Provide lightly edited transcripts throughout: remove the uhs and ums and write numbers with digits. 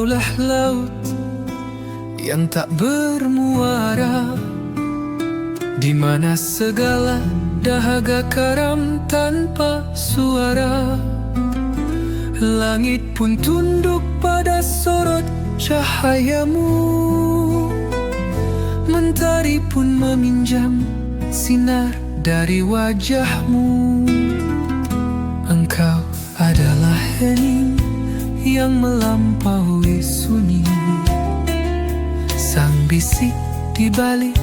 Engkaulah laut yang tak bermuara, di mana segala dahaga karam tanpa suara. Langit pun tunduk pada sorot cahayamu, mentari pun meminjam sinar dari wajahmu. Engkau adalah hening yang melampaui sunyi, sang bisik di balik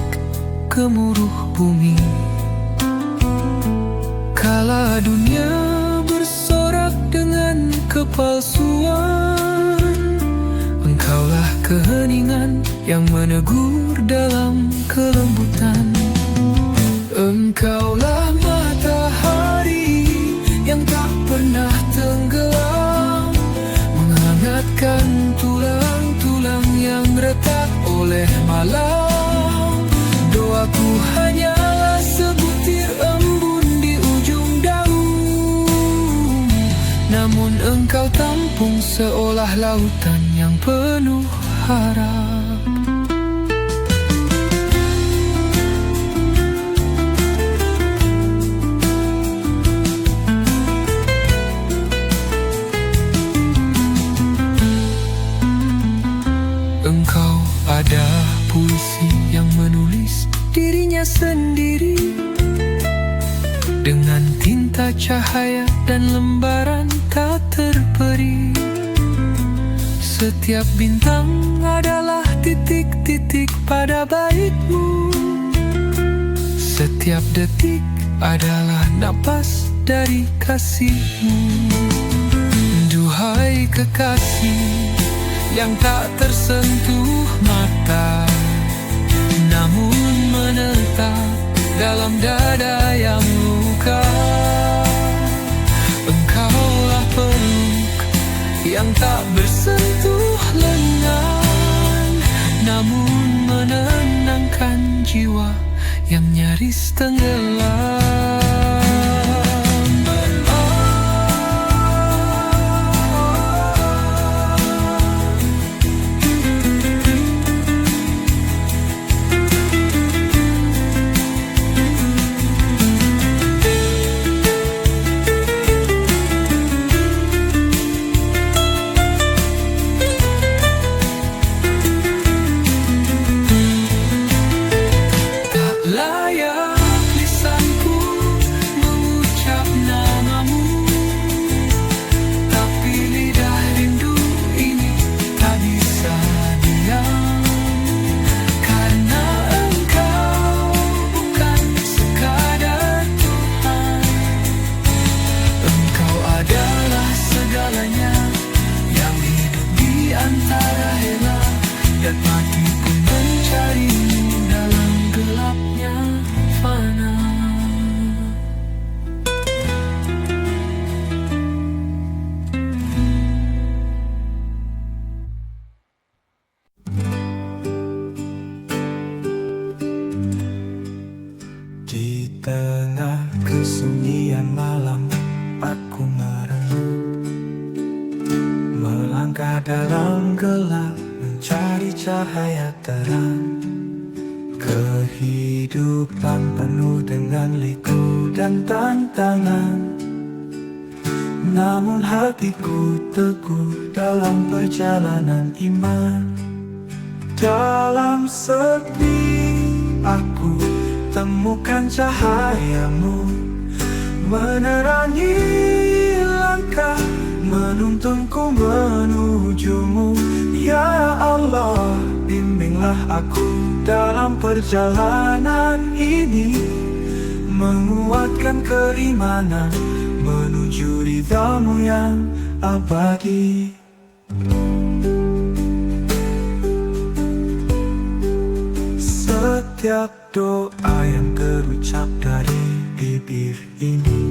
gemuruh bumi. Kala dunia bersorak dengan kepalsuan, Engkaulah keheningan yang menegur dalam kelembutan. Engkaulah matahari yang tak pernah tenggelam, menghangatkan tulang-tulang yang retak oleh malam. Doaku hanyalah sebutir embun di ujung daun, namun Engkau tampung seolah lautan yang penuh harap. Engkau ada puisi yang menulis dirinya sendiri, dengan tinta cahaya dan lembaran tak terperi. Setiap bintang adalah titik-titik pada baitmu, setiap detik adalah napas dari kasihmu. Duhai kekasih yang tak tersentuh mata, namun menetap dalam dada yang luka. Engkaulah peluk yang tak bersentuh lengan, namun menenangkan jiwa yang nyaris tenggelam. Dan mati pun mencarimu dalam gelapnya fana. Di tengah kesunyian malam, aku merenung, melangkah dalam gelap, mencari cahaya terang. Kehidupan penuh dengan liku dan tantangan, namun hatiku teguh dalam perjalanan iman. Dalam sepi aku temukan cahayamu, menerangi langkah, menuntunku menujumu. Ya Allah, bimbinglah aku dalam perjalanan ini, menguatkan keimanan menuju ridhamu yang abadi. Setiap doa yang terucap dari bibir ini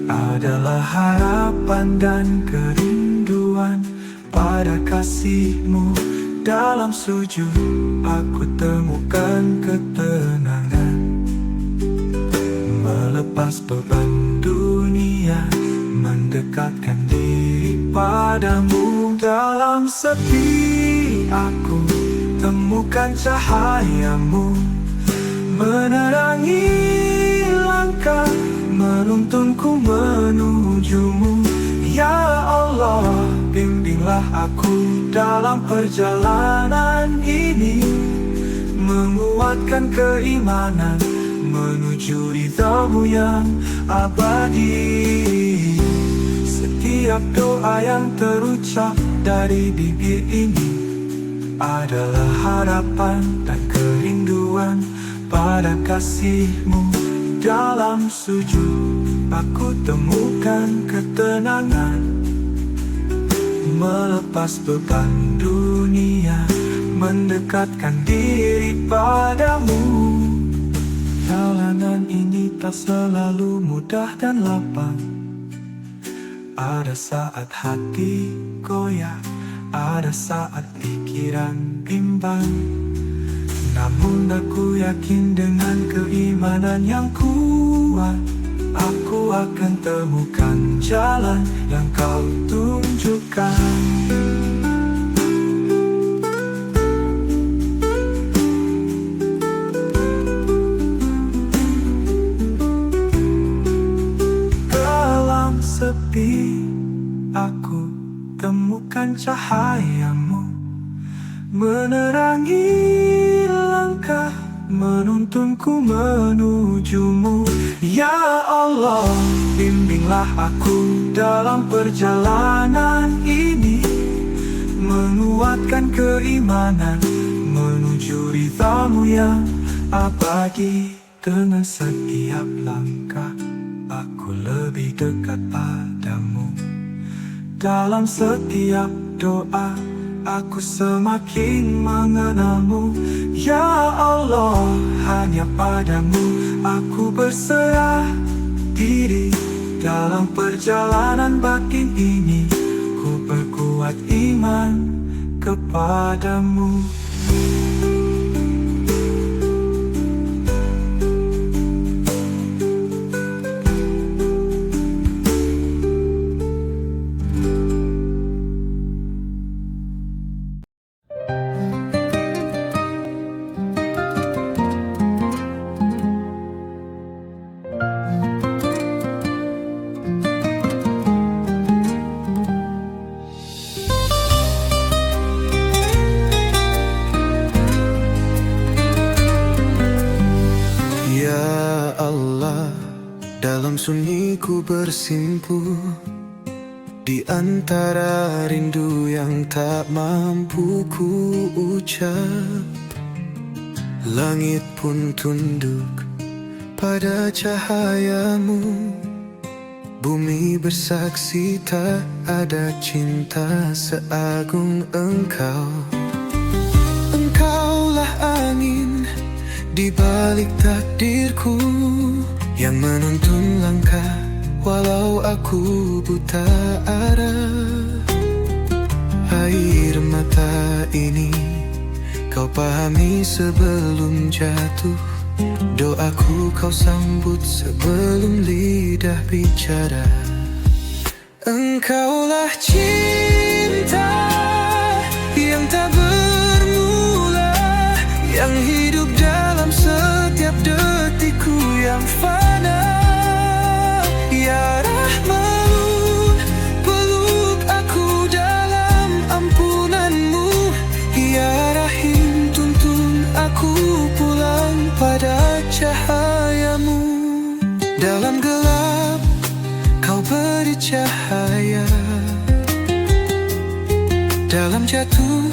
adalah harapan dan kerinduan pada kasihmu. Dalam sujud aku temukan ketenangan, melepas beban dunia, mendekatkan diri padamu. Dalam sepi aku temukan cahayamu, menerangi langkah, menuntunku menujumu. Ya Allah, bimbinglah aku dalam perjalanan ini, menguatkan keimanan menuju ridhamu yang abadi. Setiap doa yang terucap dari bibir ini adalah harapan dan kerinduan pada kasih-Mu. Dalam sujud aku temukan ketenangan, melepas beban dunia, mendekatkan diri padamu. Jalanan ini tak selalu mudah dan lapang. Ada saat hati goyah, ada saat pikiran bimbang. Namun aku yakin dengan keimanan yang kuat, aku akan temukan jalan yang Kau tunjukkan. Dalam sepi aku temukan cahayamu, menerangi langkah, menuntunku menujumu. Ya Allah, bimbinglah aku dalam perjalanan ini, menguatkan keimanan menuju ridhamu yang abadi. Dengan setiap langkah aku lebih dekat padamu. Dalam setiap doa aku semakin mengenalmu. Ya Allah, hanya padamu aku berserah diri. Dalam perjalanan batin ini ku perkuat iman kepadamu. Dalam sunyi ku bersimpu di antara rindu yang tak mampu ku ucap. Langit pun tunduk pada cahayamu, bumi bersaksi tak ada cinta seagung engkau. Engkaulah angin di balik takdirku, yang menuntun langkah walau aku buta arah. Air mata ini kau pahami sebelum jatuh, doaku kau sambut sebelum lidah bicara. Engkaulah cinta yang tak bermula, yang hidup dalam setiap detikku yang fana. Ya Rahman, peluk aku dalam ampunanmu. Ya Rahim, tuntun aku pulang pada cahayamu. Dalam gelap kau beri cahaya, dalam jatuh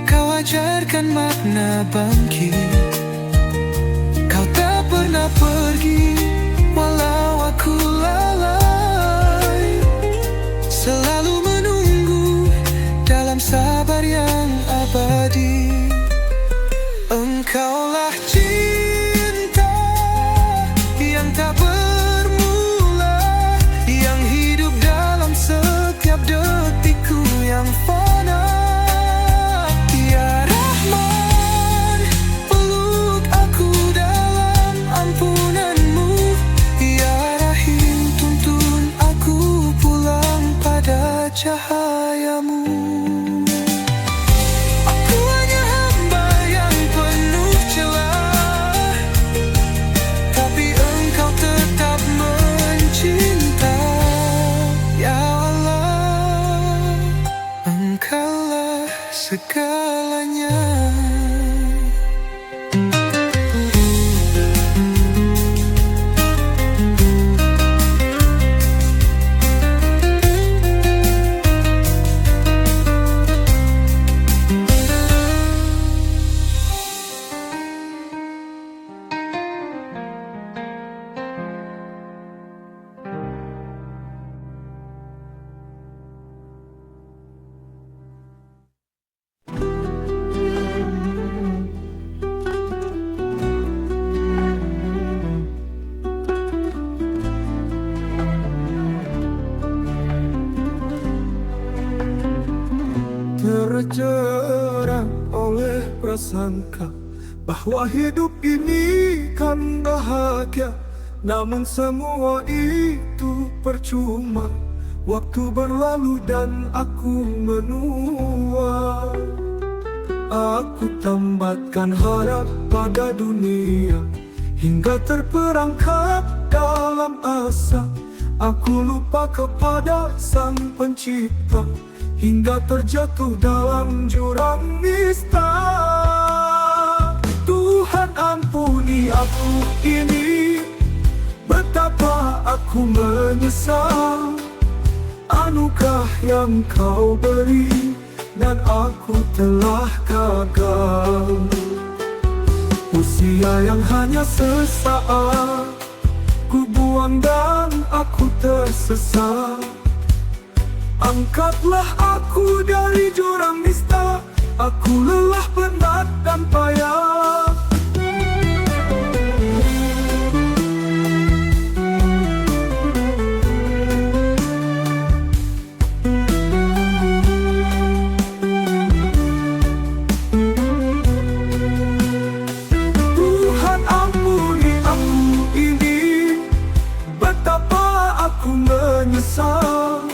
kau ajarkan makna bangkit. Kau tak pernah pergi walau aku lalai, selalu menunggu dalam sabar yang abadi. Engkaulah cinta yang tak bermula, yang hidup dalam setiap detikku yang fana. Ya Rahman, peluk aku dalam ampunanmu. Ya Rahim, tuntun aku pulang segalanya. Terjerat oleh prasangka bahwa hidup ini kan bahagia, namun semua itu percuma. Waktu berlalu dan aku menua. Aku tambatkan harap pada dunia hingga terperangkap dalam asa. Aku lupa kepada Sang Pencipta hingga terjatuh dalam jurang nista. Tuhan ampuni aku ini, betapa aku menyesal. Anugerah yang Kau beri dan aku telah gagal. Usia yang hanya sesaat ku buang dan aku tersesat. Angkatlah aku dari jurang nista. Aku lelah, penat, dan payah. Tuhan ampuni aku ini, betapa aku menyesal.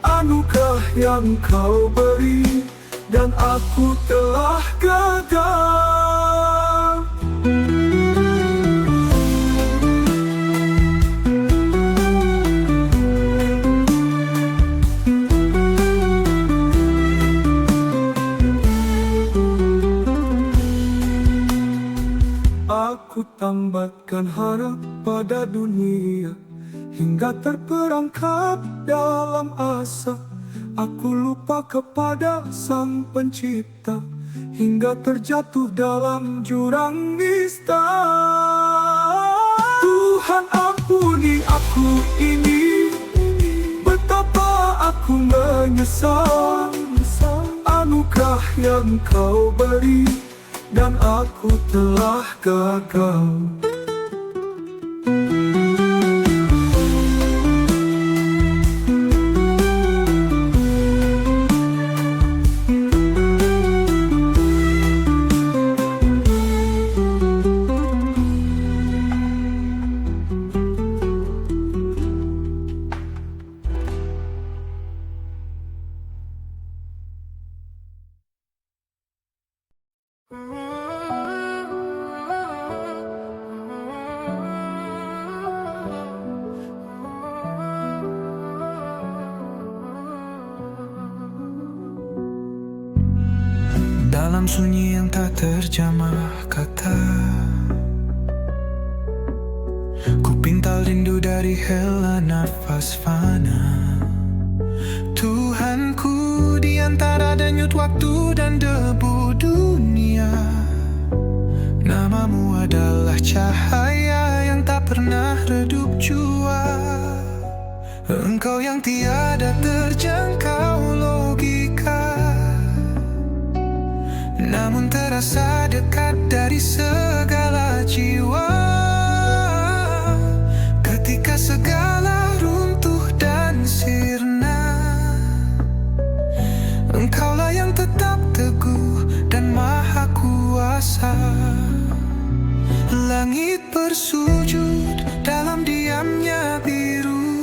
Anugerah yang Kau beri dan aku telah gagal. Aku tambatkan harap pada dunia hingga terperangkap dalam asa. Aku lupa kepada Sang Pencipta hingga terjatuh dalam jurang nista. Tuhan ampuni aku ini, betapa aku menyesal. Anugerah yang Kau beri dan aku telah gagal. Dalam sunyi yang tak terjamah kata, ku pinta rindu dari hela nafas fana. Tuhanku, di antara denyut waktu dan debu dunia, namamu adalah cahaya yang tak pernah redup jua. Engkau yang tiada terjangkau logika, namun terasa dekat dari segala jiwa. Ketika segala runtuh dan sirna, Engkaulah yang tetap teguh dan maha kuasa. Langit bersujud dalam diamnya biru,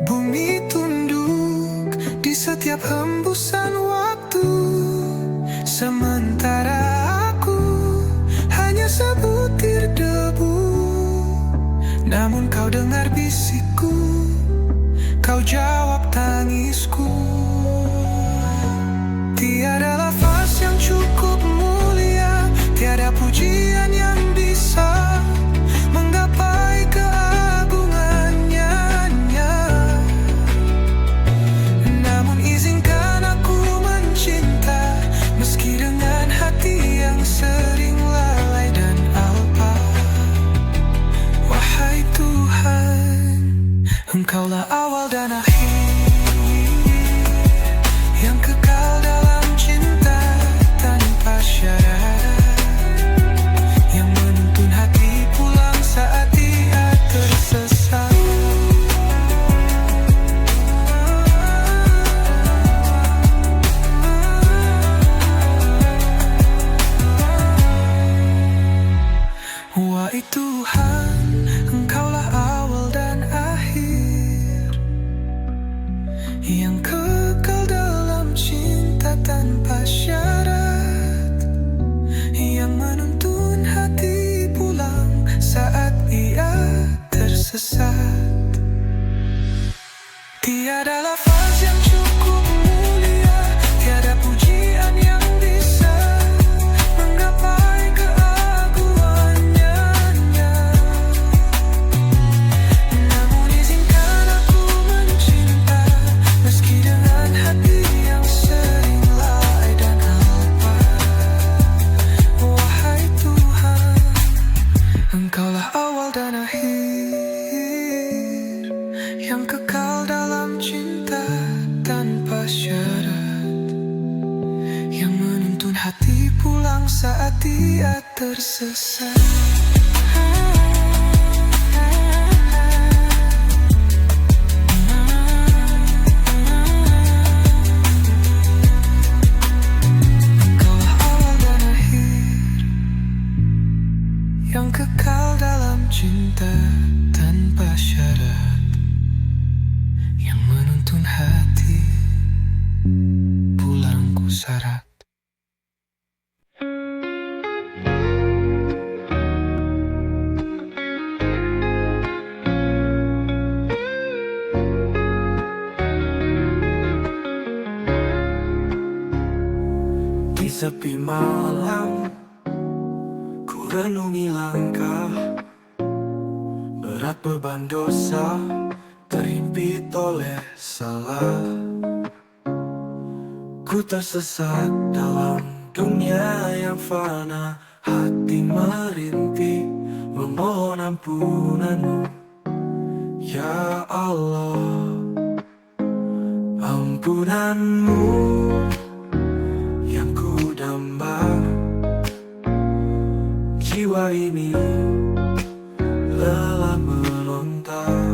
bumi tunduk di setiap hembusan waktu. Sementara aku hanya sebutir debu, namun Kau dengar bisikku, Kau jawab tangisku. tanpa syarat, yang menuntun hati pulang saat ia tersesat. Tiada lafaz yang cukup mulia, tiada pujian yang bisa menggapai keagungannya. Namun izinkan aku mencinta, meski dengan hati yang sering lalai dan hampa. Wahai Tuhan, Engkaulah awal dan akhir, yang kekal dalam cinta tanpa syarat, yang menuntun hati pulang saat dia tersesat. Engkaulah awal dan akhir, yang kekal dalam cinta tanpa syarat, yang menuntun hati pulang ku syarat. Di sepi malam, ku renungi langkah, berat beban dosa terhimpit oleh salah. Ku tersesat dalam dunia yang fana, hati merintih memohon ampunan-Mu. Ya Allah, ampunan-Mu yang ku damba. Jiwa ini lelah melontar,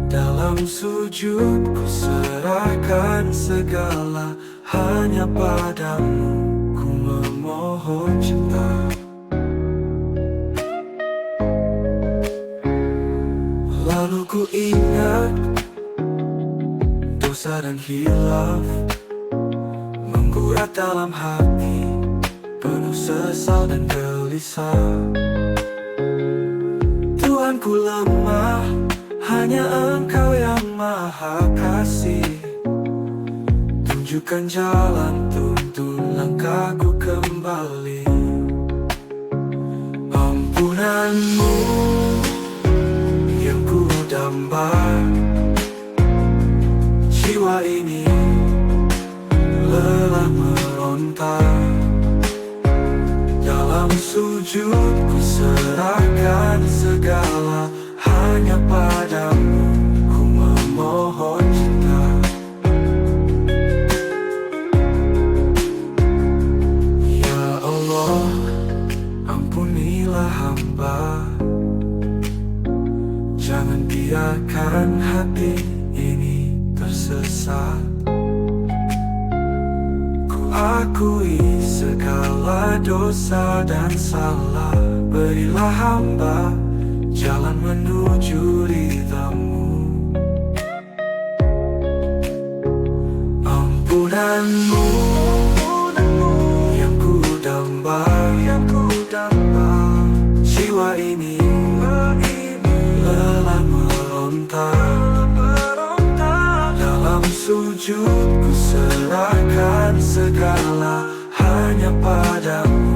dalam sujud ku serahkan segala, hanya padamu ku memohon cinta. Lalu ku ingat dosa dan hilaf menggurat dalam hati, penuh sesal dan gelisah. Tuhan, ku lemah, hanya Engkau yang maha kasih. Tunjukkan jalan, tuntun langkahku kembali. Ampunan-Mu yang ku damba. Jiwa ini lelah meronta, dalam sujud ku serahkan segala, hanya padamu ku memohon cinta. Ya Allah, ampunilah hamba, jangan biarkan hati ini tersesat. Ku akui segala dosa dan salah, berilah hamba jalan menuju ridha-Mu. Ampunan-Mu yang ku damba. Jiwa ini lelah meronta, dalam sujud ku serahkan segala, hanya padamu